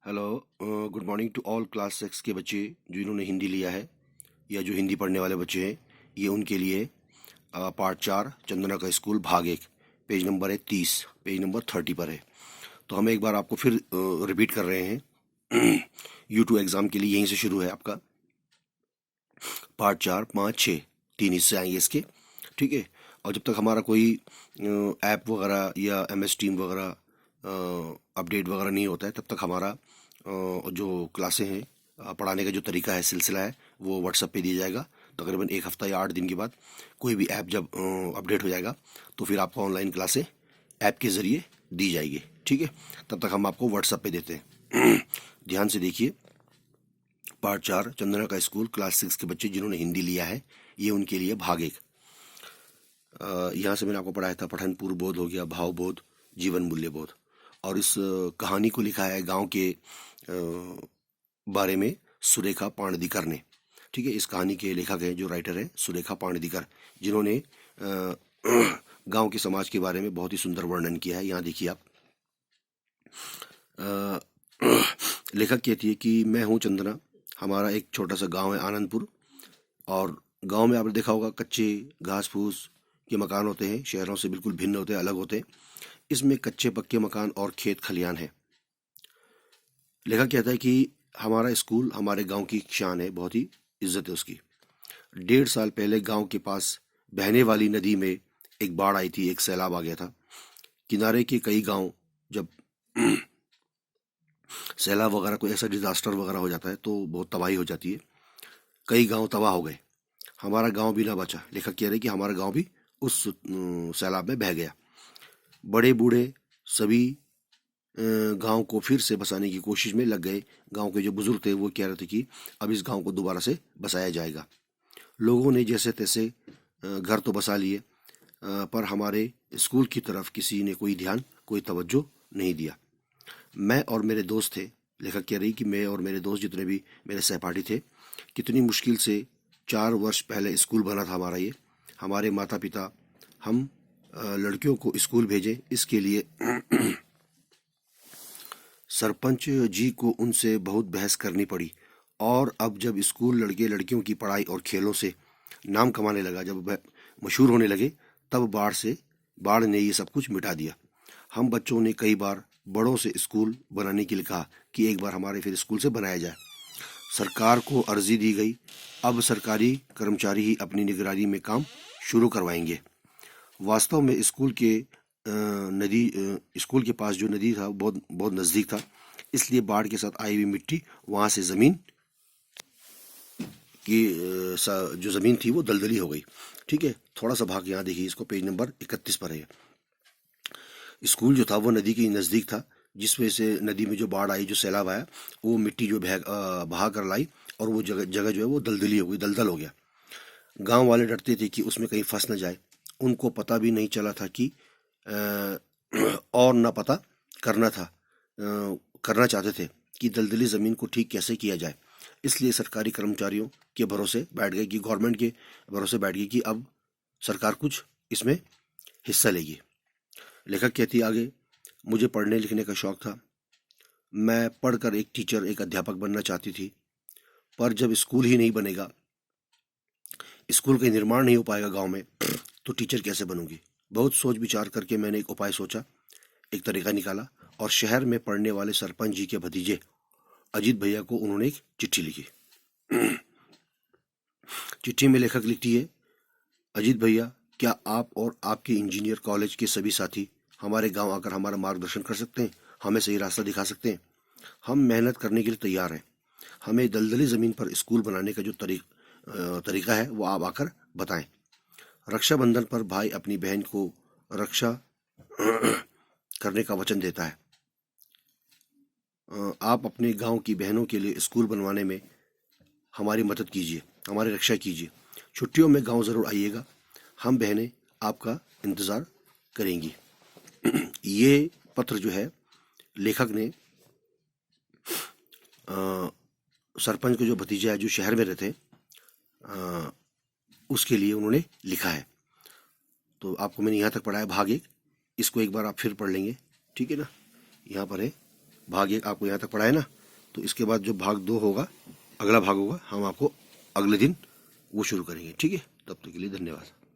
Hello. Good morning to all class 6 के बच्चे जिन्होंने हिंदी लिया है या जो हिंदी पढ़ने वाले बच्चे हैं। ये उनके लिए पार्ट 4 चंदना का स्कूल भाग 1 पेज नंबर है 30, पेज नंबर 30 पर है। तो हम एक बार आपको फिर रिपीट कर रहे हैं। U2 एग्ज़ाम के लिए यहीं से शुरू है आपका पार्ट 4, 5, 6 3 हिस्से आएंगे इसके। ठीक है। और जब तक हमारा कोई ऐप वगैरह या MS टीम वगैरह अपडेट वगैरह नहीं होता है तब तक हमारा जो क्लासें हैं पढ़ाने का जो तरीका है, सिलसिला है, वो व्हाट्सएप पे दिया जाएगा। तकरीबन 1 हफ्ता या 8 दिन के बाद कोई भी ऐप जब अपडेट हो जाएगा तो फिर आपको ऑनलाइन क्लासें ऐप के ज़रिए दी जाएगी। ठीक है। तब तक हम आपको व्हाट्सएप पे देते हैं। ध्यान से देखिए, पार्ट 4 चंदना का स्कूल क्लास 6 के बच्चे जिन्होंने हिंदी लिया है, ये उनके लिए भाग 1। यहाँ से मैंने आपको पढ़ाया था पठन पूर्व बोध हो गया, भाव बोध, जीवन मूल्य बोध। और इस कहानी को लिखा है गांव के बारे में सुरेखा पाणदिकर ने। ठीक है। इस कहानी के लेखक हैं, जो राइटर हैं, सुरेखा पाणदिकर, जिन्होंने गांव के समाज के बारे में बहुत ही सुंदर वर्णन किया है। यहाँ देखिए आप, लेखक कहती है कि मैं हूँ चंदना, हमारा एक छोटा सा गांव है आनंदपुर, और गांव में आपने देखा होगा कच्चे घास फूस के मकान होते हैं, शहरों से बिल्कुल भिन्न होते हैं, अलग होते हैं। इसमें कच्चे पक्के मकान और खेत खलियान है। लेखक कहता है कि हमारा स्कूल हमारे गांव की शान है, बहुत ही इज्जत है उसकी। 1.5 साल पहले गांव के पास बहने वाली नदी में एक बाढ़ आई थी, एक सैलाब आ गया था। किनारे के कई गांव, जब सैलाब वगैरह कोई ऐसा डिजास्टर वगैरह हो जाता है तो बहुत तबाही हो जाती है। कई गांव तबाह हो गए, हमारा गांव भी ना बचा। लेखक कह रहे हैं कि हमारा गांव भी उस सैलाब में बह गया। बड़े बूढ़े सभी गांव को फिर से बसाने की कोशिश में लग गए। गांव के जो बुजुर्ग थे वो कह रहे थे कि अब इस गांव को दोबारा से बसाया जाएगा। लोगों ने जैसे तैसे घर तो बसा लिए, पर हमारे स्कूल की तरफ किसी ने कोई ध्यान, कोई तवज्जो नहीं दिया। मैं और मेरे दोस्त थे, लेखक कह रही कि मैं और मेरे दोस्त जितने भी मेरे सहपाठी थे, कितनी मुश्किल से 4 वर्ष पहले स्कूल बना था हमारा ये। हमारे माता पिता हम लड़कियों को स्कूल भेजें, इसके लिए सरपंच जी को उनसे बहुत बहस करनी पड़ी। और अब जब स्कूल लड़के लड़कियों की पढ़ाई और खेलों से नाम कमाने लगा, जब वह मशहूर होने लगे, तब बाढ़ ने ये सब कुछ मिटा दिया। हम बच्चों ने कई बार बड़ों से स्कूल बनाने के लिए कहा कि एक बार हमारे फिर स्कूल से बनाया जाए। सरकार को अर्जी दी गई, अब सरकारी कर्मचारी ही अपनी निगरानी में काम शुरू करवाएंगे। वास्तव में स्कूल के पास जो नदी था बहुत बहुत नज़दीक था, इसलिए बाढ़ के साथ आई हुई मिट्टी वहाँ से ज़मीन की जो ज़मीन थी वो दलदली हो गई। ठीक है। थोड़ा सा भाग यहाँ देखिए, इसको पेज नंबर 31 पर है। स्कूल जो था वो नदी के नज़दीक था, जिस वजह से नदी में जो बाढ़ आई, जो सैलाब आया, वो मिट्टी जो बहा कर लाई और वो जगह जगह जो है वो दलदली हो गई, दलदल हो गया। गांव वाले डरते थे कि उसमें कहीं फंस न जाए। उनको पता भी नहीं चला था कि और ना पता करना था करना चाहते थे कि दलदली ज़मीन को ठीक कैसे किया जाए। इसलिए सरकारी कर्मचारियों के भरोसे बैठ गए, कि गवर्नमेंट के भरोसे बैठ गए कि अब सरकार कुछ इसमें हिस्सा लेगी। लेखक कहती आगे, मुझे पढ़ने लिखने का शौक था, मैं पढ़कर एक टीचर, एक अध्यापक बनना चाहती थी। पर जब स्कूल ही नहीं बनेगा, स्कूल का निर्माण नहीं हो पाएगा गांव में, तो टीचर कैसे बनूंगी। बहुत सोच विचार करके मैंने एक उपाय सोचा, एक तरीका निकाला, और शहर में पढ़ने वाले सरपंच जी के भतीजे अजीत भैया को उन्होंने एक चिट्ठी लिखी। चिट्ठी में लेखक लिखती है, अजीत भैया, क्या आप और आपके इंजीनियर कॉलेज के सभी साथी हमारे गांव आकर हमारा मार्गदर्शन कर सकते हैं, हमें सही रास्ता दिखा सकते हैं। हम मेहनत करने के लिए तैयार हैं। हमें दलदली ज़मीन पर स्कूल बनाने का जो तरीका है वो आप आकर बताएं। रक्षाबंधन पर भाई अपनी बहन को रक्षा करने का वचन देता है। आप अपने गांव की बहनों के लिए स्कूल बनवाने में हमारी मदद कीजिए, हमारी रक्षा कीजिए। छुट्टियों में गांव ज़रूर आइएगा, हम बहनें आपका इंतज़ार करेंगी। ये पत्र जो है लेखक ने सरपंच को जो भतीजा है, जो शहर में रहते हैं, उसके लिए उन्होंने लिखा है। तो आपको मैंने यहाँ तक पढ़ाया भाग 1, इसको एक बार आप फिर पढ़ लेंगे। ठीक है ना। यहाँ पर है भाग 1 आपको यहाँ तक पढ़ा है ना, तो इसके बाद जो भाग 2 होगा, अगला भाग होगा, हम आपको अगले दिन वो शुरू करेंगे। ठीक है, तब तक के लिए धन्यवाद।